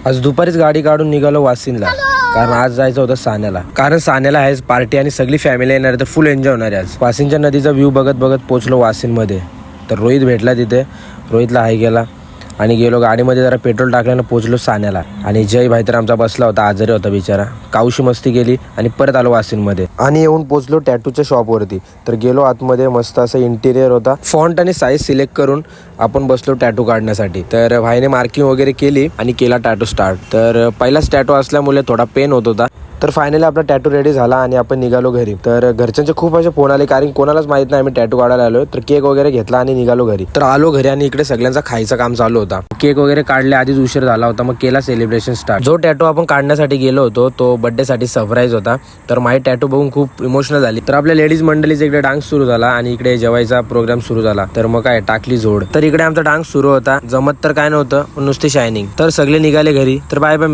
आज दुपारीच गाडी काढून निघालो वाशिंदला, कारण आज जायचं होतं साण्याला. कारण साण्याला आहेच पार्टी आणि सगळी फॅमिली येणार आहे, तर फुल एन्जॉय होणार आहे आज. वाशिंदच्या नदीचा व्ह्यू बघत बघत पोहोचलो वाशिंदमध्ये. तर रोहित भेटला तिथे, रोहितला हाय केला आणि गेलो गाडीमध्ये. जरा पेट्रोल टाकल्यानं पोहोचलो साण्याला. आणि जय भाई तर आमचा बसला होता, आजारी होता बिचारा. कावशी मस्ती केली आणि परत आलो वाशिंदमध्ये. आणि येऊन पोहोचलो टॅटूच्या शॉपवरती. तर गेलो आतमध्ये, मस्त असं इंटिरियर होता. फॉन्ट आणि साईज सिलेक्ट करून आपण बसलो टॅटू काढण्यासाठी. तर भाईने मार्किंग वगैरे केली आणि केला टॅटू स्टार्ट. तर पहिलाच टॅटू असल्यामुळे थोडा पेन होत होता. तर फायनली आपला टॅटू रेडी झाला आणि आपण निघालो घरी. तर घरच्यांचे खूप असे फोन आले, कारण कोणालाच माहित नाही आम्ही टॅटू काढायला आलो. तर केक वगैरे घेतला आणि निघालो घरी. तर आलो घरी आणि इकडे सगळ्यांचा खायचं काम चालू होता. केक वगैरे काढले, आधीच उशीर झाला होता, मग केला सेलिब्रेशन स्टार्ट. जो टॅटू आपण काढण्यासाठी गेलो होतो तो बर्थडे साठी सरप्राईज होता. तर माझी टॅटू बघून खूप इमोशनल झाली. तर आपल्या लेडीज मंडळीचा इकडे डान्स सुरू झाला आणि इकडे जेवायचा प्रोग्राम सुरू झाला. तर मग काय टाकली जोड. तर इकडे आमचा डान्स सुरू होता. जमत तर काय नव्हतं, पण नुसती शायनिंग. तर सगळे निघाले घरी. तर बाय बाय.